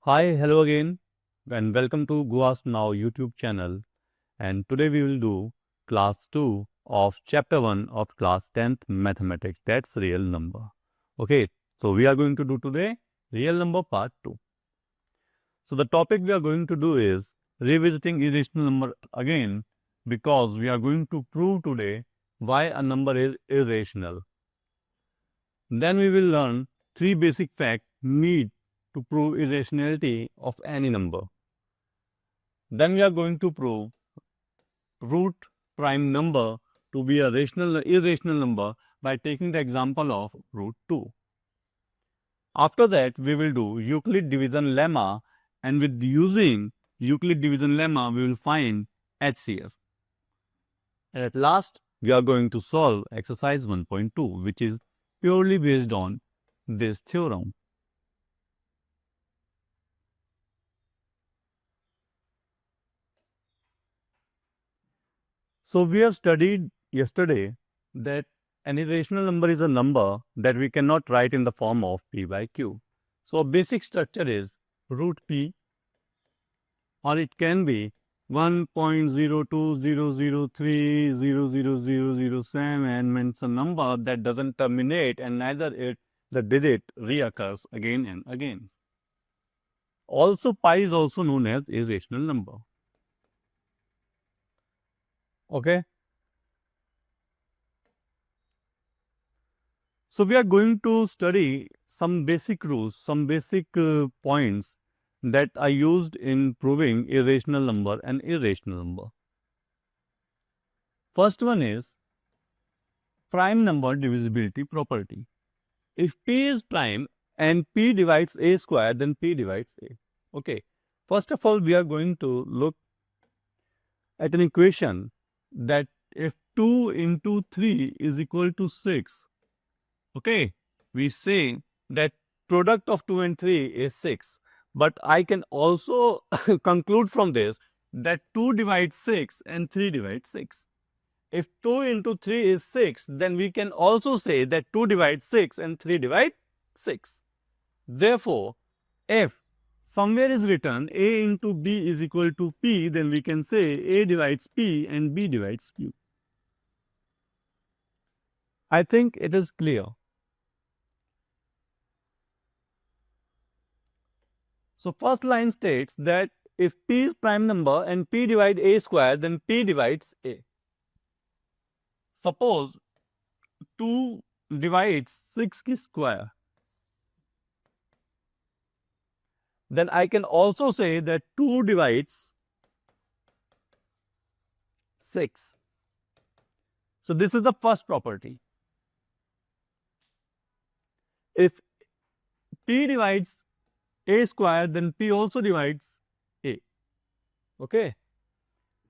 Hi, hello again, and welcome to Go Ask Now YouTube channel. And today we will do class 2 of chapter 1 of class 10th mathematics. That's real number. Okay, so we are going to do today real number part 2. So the topic we are going to do is revisiting irrational number again because we are going to prove today why a number is irrational. Then we will learn 3 basic facts need to prove irrationality of any number. Then we are going to prove root prime number to be a irrational number by taking the example of root 2. After that, we will do Euclid division lemma, and with using Euclid division lemma, we will find HCF. And at last, we are going to solve exercise 1.2, which is purely based on this theorem. So we have studied yesterday that an irrational number is a number that we cannot write in the form of p by q. So basic structure is root p, or it can be 1.0200300007 means a number that doesn't terminate and neither the digit reoccurs again and again. Also, pi is also known as irrational number. Okay. So we are going to study some basic rules, some basic points that are used in proving irrational number and irrational number. First one is prime number divisibility property. If p is prime and p divides a square, then p divides a. Okay. First of all, we are going to look at an equation that if 2 into 3 is equal to 6, okay, we say that product of 2 and 3 is 6. But I can also conclude from this that 2 divides 6 and 3 divides 6. If 2 into 3 is 6, then we can also say that 2 divides 6 and 3 divides 6. Therefore, if somewhere is written a into b is equal to p, then we can say a divides p and b divides q. I think it is clear. So first line states that if p is prime number and p divides a square, then p divides a. Suppose 2 divides 6 square, then I can also say that 2 divides 6. So this is the first property. If p divides a square, then p also divides a. Okay.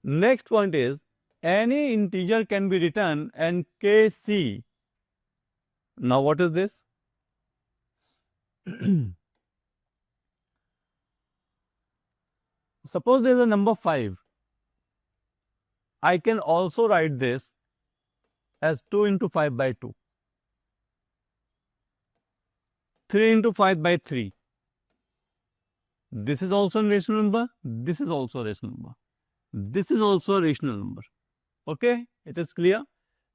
Next point is any integer can be written and kc. Now what is this? Suppose there is a number 5. I can also write this as 2 into 5 by 2. 3 into 5 by 3. This is also a rational number. This is also a rational number. This is also a rational number. Okay, it is clear.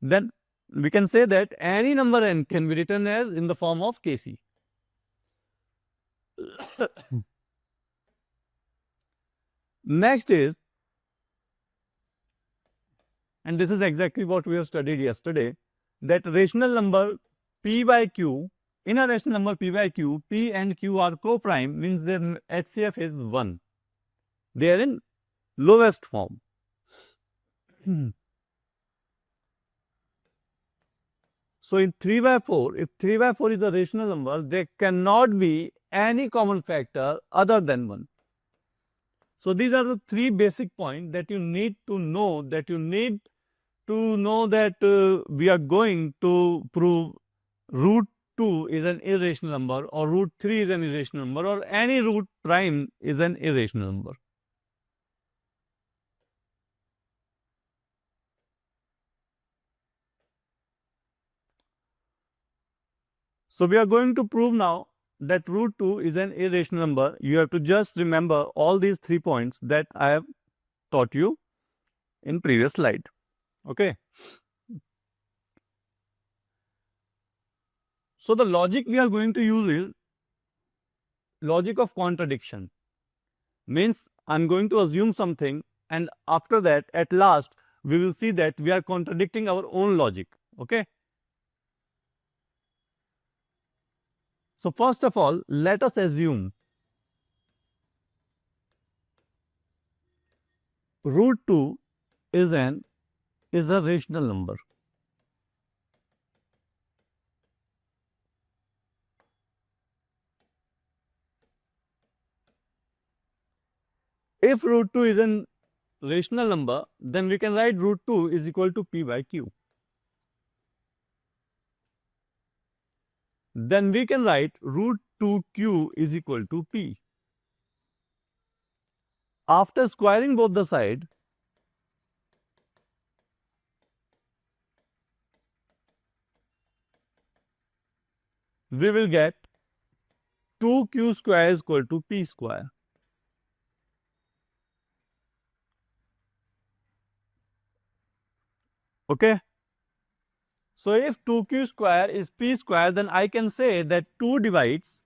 Then we can say that any number n can be written as in the form of kc. Next is, and this is exactly what we have studied yesterday, that rational number p by q, in a rational number p by q, p and q are co-prime, means their HCF is 1. They are in lowest form. So in 3 by 4, if 3 by 4 is a rational number, there cannot be any common factor other than 1. So these are the 3 basic points that you need to know, that we are going to prove root 2 is an irrational number, or root 3 is an irrational number, or any root prime is an irrational number. So we are going to prove now that root 2 is an irrational number, you have to just remember all these 3 points that I have taught you in previous slide. Okay. So the logic we are going to use is logic of contradiction. Means I'm going to assume something, and after that, at last, we will see that we are contradicting our own logic. Okay. So first of all, let us assume root 2 is a rational number. If root 2 is a rational number, then we can write root 2 is equal to p by q. Then we can write root 2q is equal to p. After squaring both the sides, we will get 2q square is equal to p square. Okay. So if 2q square is p square, then I can say that 2 divides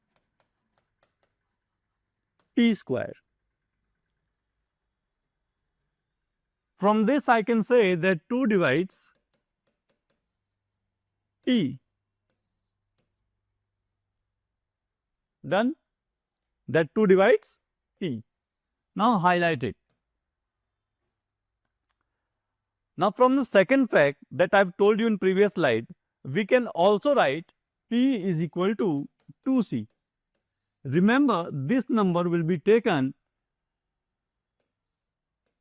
p square. From this I can say that 2 divides p. Done? That 2 divides p. Now highlight it. Now from the second fact that I've told you in previous slide, we can also write p is equal to 2c. Remember, this number will be taken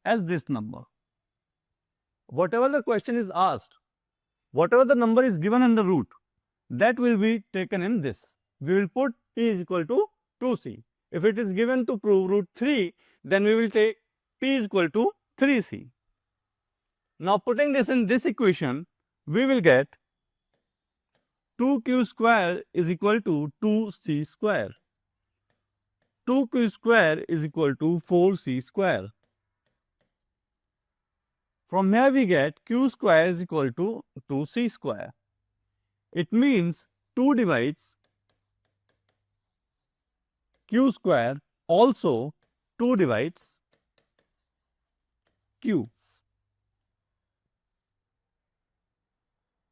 as this number. Whatever the question is asked, whatever the number is given in the root, that will be taken in this. We will put p is equal to 2c. If it is given to prove root 3, then we will take p is equal to 3c. Now putting this in this equation, we will get 2q square is equal to 2c square. 2q square is equal to 4c square. From here we get q square is equal to 2c square. It means 2 divides q square, also 2 divides q.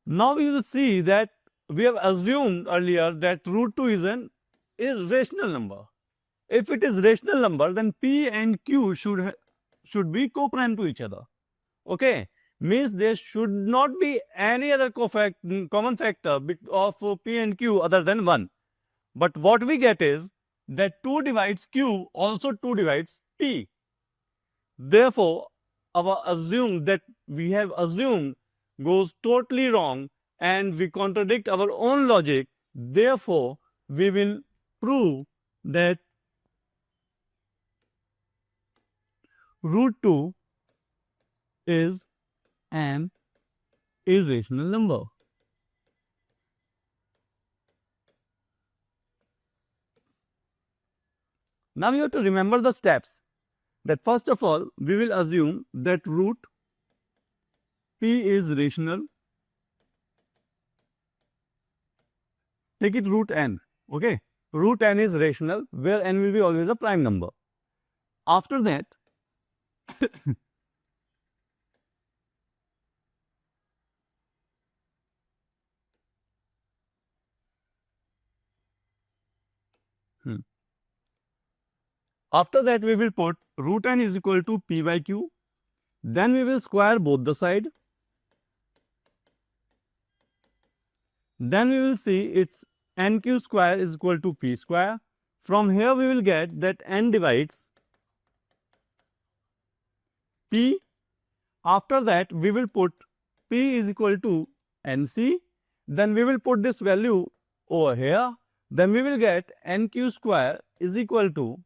Now we will see that we have assumed earlier that root 2 is an irrational number. If it is rational number, then p and q should be co-prime to each other. Okay, means there should not be any other common factor of p and q other than 1. But what we get is that 2 divides q, also 2 divides p. Therefore, our assume that we have assumed goes totally wrong and we contradict our own logic. Therefore, we will prove that root 2 is an irrational number. Now you have to remember the steps. That first of all, we will assume that root p is rational. Take it root n. Okay, root n is rational, where n will be always a prime number. After that, after that we will put root n is equal to p by q. Then we will square both the side. Then we will see its nq square is equal to p square. From here we will get that n divides p. After that we will put p is equal to nc. Then we will put this value over here. Then we will get nq square is equal to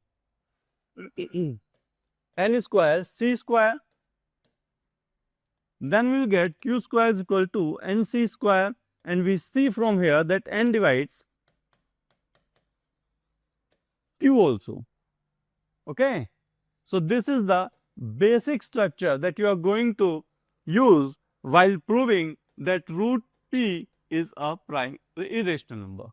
n square c square. Then we will get q square is equal to nc square, and we see from here that n divides q also. Okay. So this is the basic structure that you are going to use while proving that root p is a prime irrational number.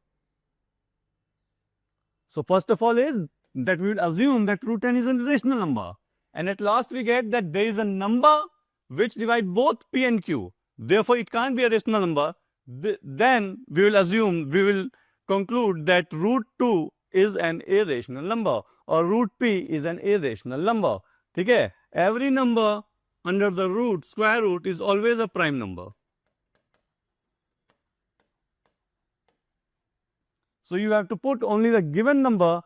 So first of all is that we will assume that root n is an irrational number, and at last we get that there is a number which divide both p and q. Therefore, it can't be a rational number. Then we will conclude that root 2 is an irrational number or root p is an irrational number. Okay? Every number under the root, square root, is always a prime number. So you have to put only the given number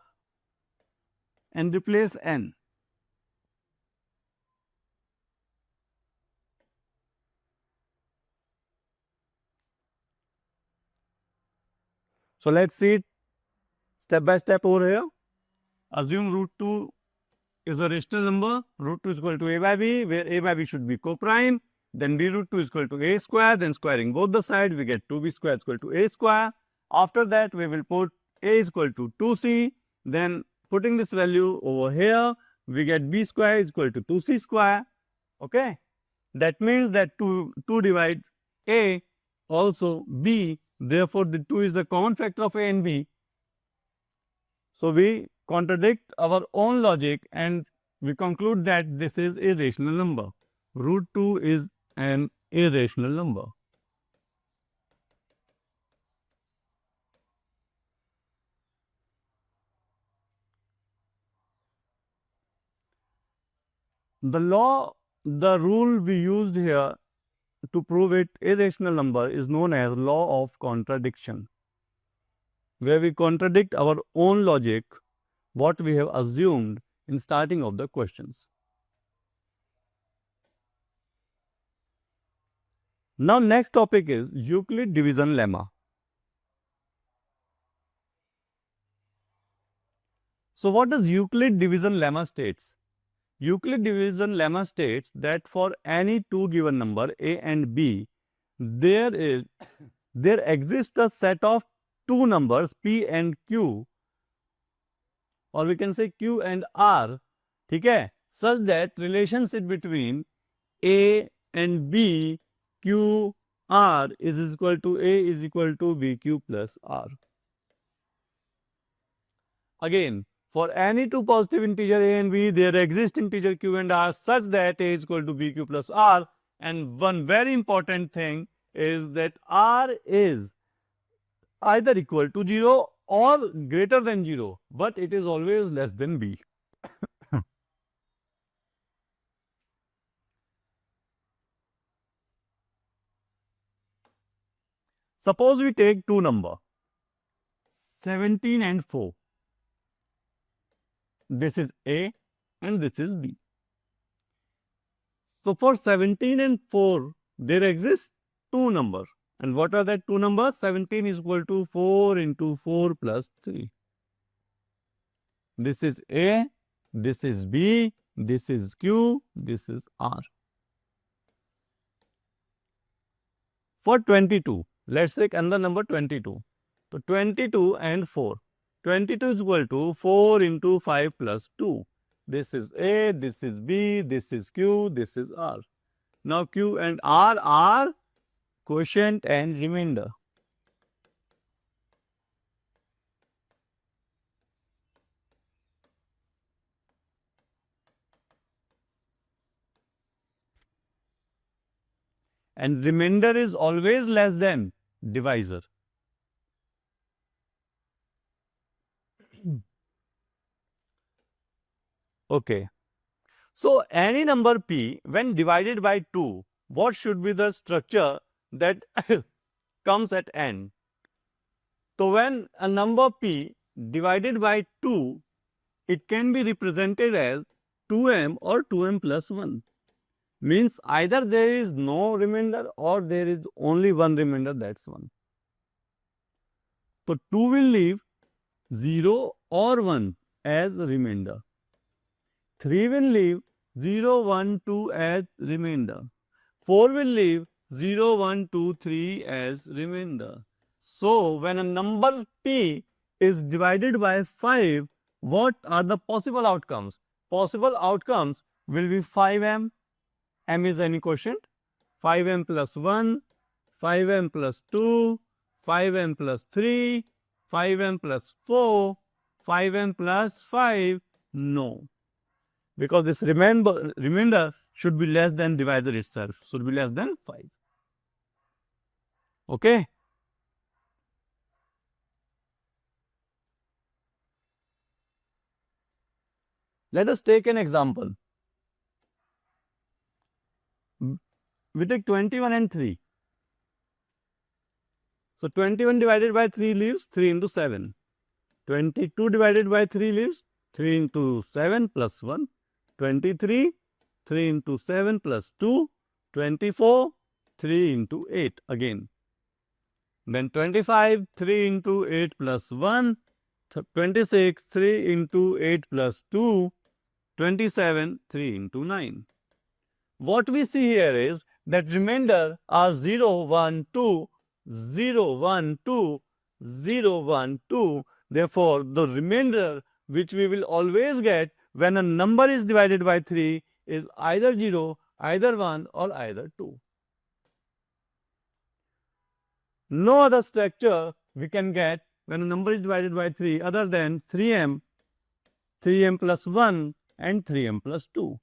and replace n. So let's see it step by step over here. Assume root 2 is a rational number, root 2 is equal to a by b, where a by b should be co-prime, then b root 2 is equal to a square, then squaring both the sides, we get 2b square is equal to a square. After that, we will put a is equal to 2c, then putting this value over here, we get b square is equal to 2c square. Okay. That means that 2 divides a, also b, therefore the 2 is the common factor of a and b. So we contradict our own logic and we conclude that this is a rational number. Root 2 is an irrational number. The rule we used here to prove it irrational number is known as law of contradiction, where we contradict our own logic, what we have assumed in starting of the questions. Now next topic is Euclid division lemma. So what does Euclid division lemma states? Euclid division lemma states that for any two given number a and b, there exists a set of two numbers p and q, or we can say q and r, okay, such that relationship between a and b, q, r is equal to a is equal to b q plus r. Again, for any two positive integer a and b, there exist integer q and r such that a is equal to b q plus r. And one very important thing is that r is either equal to 0 or greater than 0, but it is always less than b. Suppose we take two numbers, 17 and 4. This is a and this is b. So for 17 and 4, there exist two numbers. And what are that two numbers? 17 is equal to 4 into 4 plus 3. This is a, this is b, this is q, this is r. For 22, let's take another number 22. So 22 and 4. 22 is equal to 4 into 5 plus 2. This is a, this is b, this is q, this is r. Now q and r are quotient and remainder. And remainder is always less than divisor. Okay. So any number p, when divided by 2, what should be the structure that comes at end? So when a number p divided by 2, it can be represented as 2m or 2m plus 1. Means either there is no remainder or there is only one remainder, that's 1. So 2 will leave 0 or 1 as remainder. 3 will leave 0, 1, 2 as remainder. 4 will leave 0, 1, 2, 3 as remainder. So when a number p is divided by 5, What are the possible outcomes? Possible outcomes will be 5m, m is any quotient, 5m plus 1, 5m plus 2, 5m plus 3, 5m plus 4, 5m plus 5, no. Because this remainder should be less than divisor itself, should be less than 5. Okay? Let us take an example. We take 21 and 3. So 21 divided by 3 leaves 3 into 7. 22 divided by 3 leaves 3 into 7 plus 1. 23, 3 into 7 plus 2. 24, 3 into 8 again. Then 25, 3 into 8 plus 1. 26, 3 into 8 plus 2. 27, 3 into 9. What we see here is that remainder are 0, 1, 2, 0, 1, 2, 0, 1, 2. Therefore, the remainder which we will always get when a number is divided by 3 is either 0, either 1 or either 2. No other structure we can get when a number is divided by 3 other than 3m, 3m plus 1 and 3m plus 2.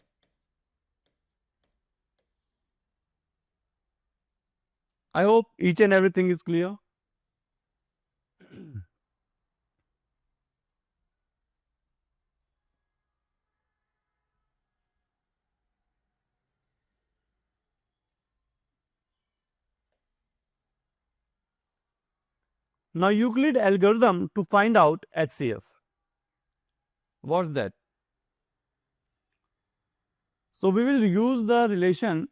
I hope each and everything is clear. Now, Euclid algorithm to find out HCF. What's that? So, we will use the relation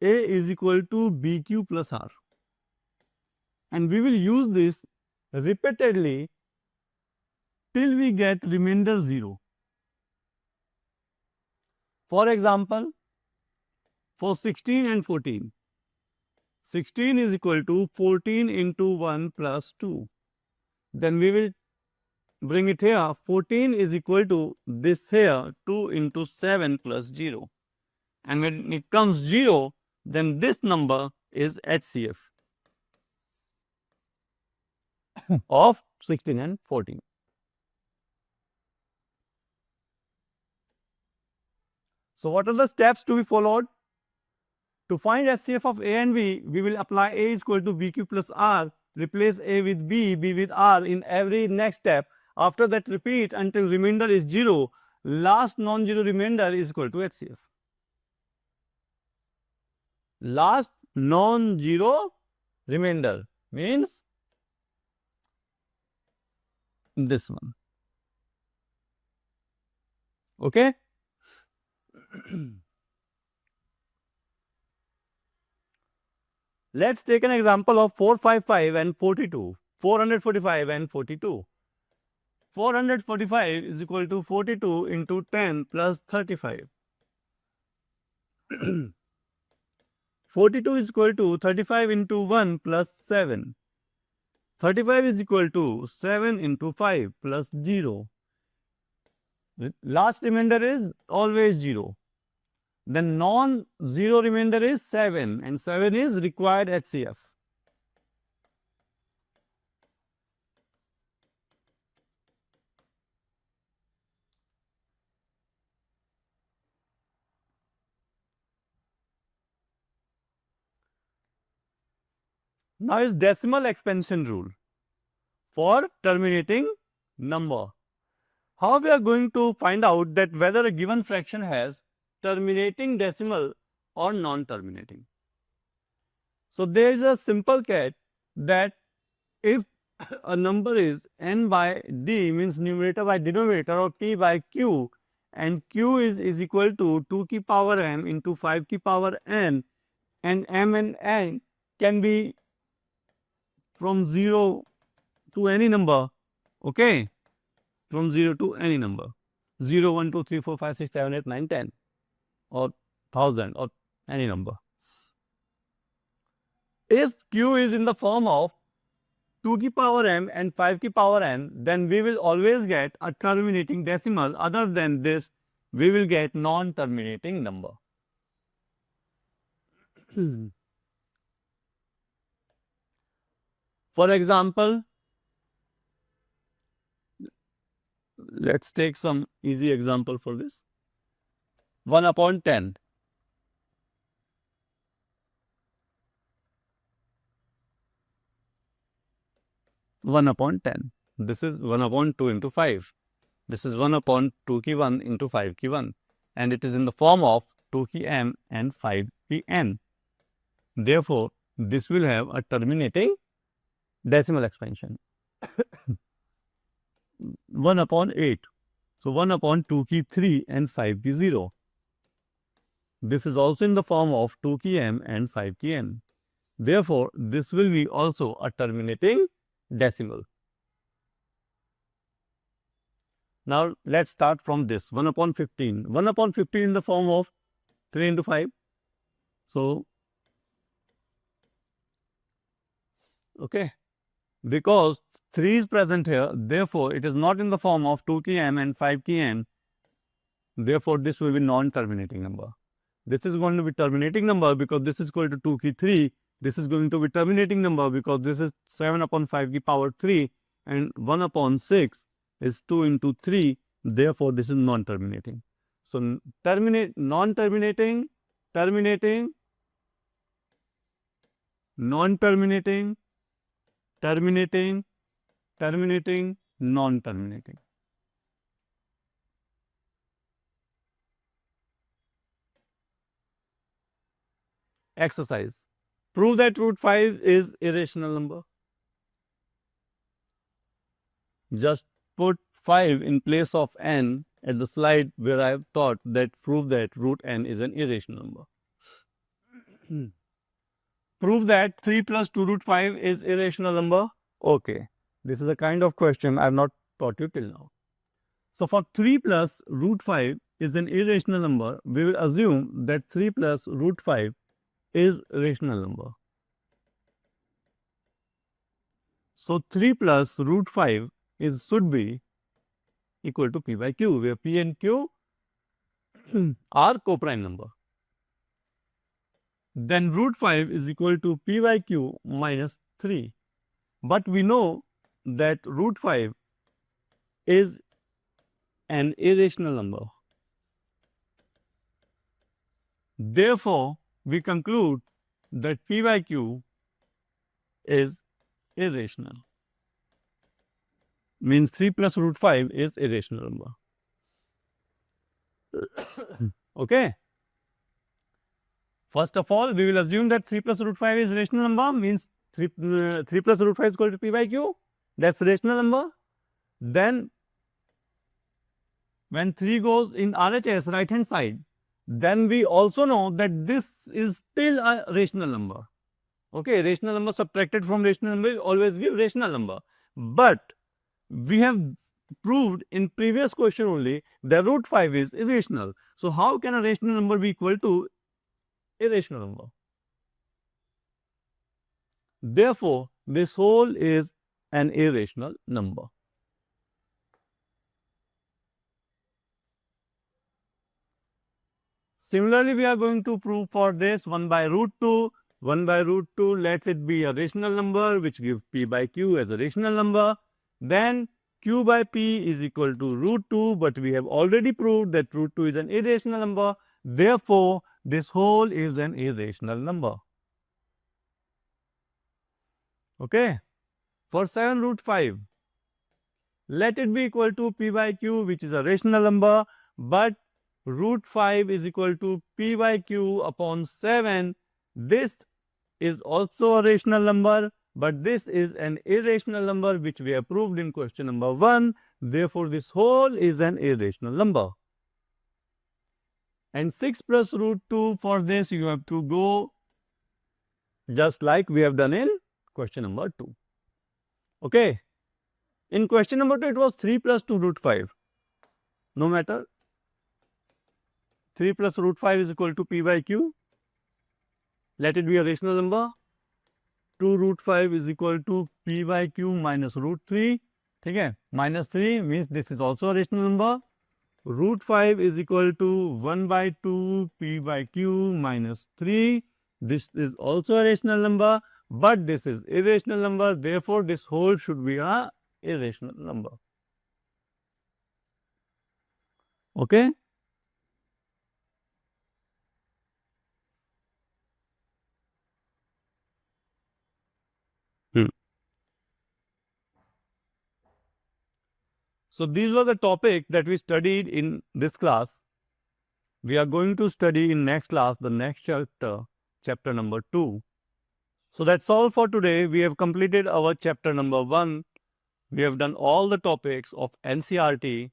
A is equal to BQ plus R, and we will use this repeatedly till we get remainder 0. For example, for 16 and 14, 16 is equal to 14 into 1 plus 2. Then we will bring it here. 14 is equal to this here 2 into 7 plus 0. And when it comes 0, then this number is HCF of 16 and 14. So, what are the steps to be followed? To find HCF of A and B, we will apply A is equal to BQ plus R, replace A with B, B with R in every next step. After that, repeat until remainder is 0. Last non-zero remainder is equal to HCF. Last non-zero remainder means this one. Okay? Let's take an example of 455 and 42. 445 and 42. 445 is equal to 42 into 10 plus 35. 42 is equal to 35 into 1 plus 7. 35 is equal to 7 into 5 plus 0. Last remainder is always 0. The non-zero remainder is 7 and 7 is required HCF. Now is decimal expansion rule for terminating number. How we are going to find out that whether a given fraction has terminating decimal or non-terminating? So, there is a simple cat that if a number is n by d, means numerator by denominator, or p by q, and q is equal to 2 ki power m into 5 ki power n, and m and n can be from 0 to any number, okay, from 0 to any number, 0, 1, 2, 3, 4, 5, 6, 7, 8, 9, 10, or 1000 or any number. If q is in the form of 2 की power m and 5 की power n, then we will always get a terminating decimal. Other than this, we will get non-terminating number. For example, let's take some easy example for this. 1 upon 10. 1 upon 10. This is 1 upon 2 into 5. This is 1 upon 2 ki 1 into 5 ki 1. And it is in the form of 2 ki m and 5 ki n. Therefore, this will have a terminating decimal expansion. 1 upon 8. So, 1 upon 2 ki 3 and 5 ki 0. This is also in the form of 2 ki m and 5 ki n. Therefore, this will be also a terminating decimal. Now, let's start from this 1 upon 15. 1 upon 15 in the form of 3 into 5. So, okay, because 3 is present here, therefore, it is not in the form of 2 ki m and 5 ki n. Therefore, this will be non-terminating number. This is going to be terminating number because this is equal to 2 ki 3. This is going to be terminating number because this is 7 upon 5 ki power 3 and 1 upon 6 is 2 into 3. Therefore, this is non-terminating. So, non-terminating, terminating, non-terminating, terminating, terminating, non-terminating. Exercise. Prove that root 5 is irrational number. Just put 5 in place of n at the slide where I have taught that prove that root n is an irrational number. Prove that 3 plus 2 root 5 is irrational number. Okay. This is a kind of question I have not taught you till now. So, for 3 plus root 5 is an irrational number, we will assume that 3 plus root 5 is rational number. So, 3 plus root 5 should be equal to p by q, where p and q are coprime number. Then root 5 is equal to p by q minus 3. But we know that root 5 is an irrational number. Therefore, we conclude that p by q is irrational. Means 3 plus root 5 is irrational number. Okay. First of all, we will assume that 3 plus root 5 is rational number, means 3 plus root 5 is equal to p by q. That's rational number. Then, when 3 goes in RHS, right hand side, then we also know that this is still a rational number. Okay, rational number subtracted from rational number will always give rational number. But we have proved in previous question only that root 5 is irrational. So, how can a rational number be equal to irrational number? Therefore, this whole is an irrational number. Similarly, we are going to prove for this 1 by root 2. 1 by root 2, let it be a rational number which gives p by q as a rational number. Then q by p is equal to root 2, but we have already proved that root 2 is an irrational number. Therefore, this whole is an irrational number. Okay. For 7 root 5, let it be equal to p by q, which is a rational number, but root 5 is equal to p by q upon 7. This is also a rational number, but this is an irrational number which we have proved in question number 1. Therefore, this whole is an irrational number. And 6 plus root 2, for this you have to go just like we have done in question number 2. Okay. In question number 2, it was 3 plus 2 root 5. No matter. 3 plus root 5 is equal to p by q. Let it be a rational number. 2 root 5 is equal to p by q minus root 3. ठीक है, minus 3 means this is also a rational number. Root 5 is equal to 1 by 2 p by q minus 3. This is also a rational number, but this is irrational number. Therefore, this whole should be a irrational number. Okay. So these were the topics that we studied in this class. We are going to study in next class the next chapter, chapter number 2. So that's all for today. We have completed our chapter number 1. We have done all the topics of NCERT.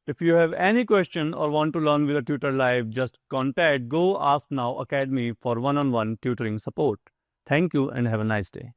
If you have any question or want to learn with a tutor live, just contact Go Ask Now Academy for one-on-one tutoring support. Thank you and have a nice day.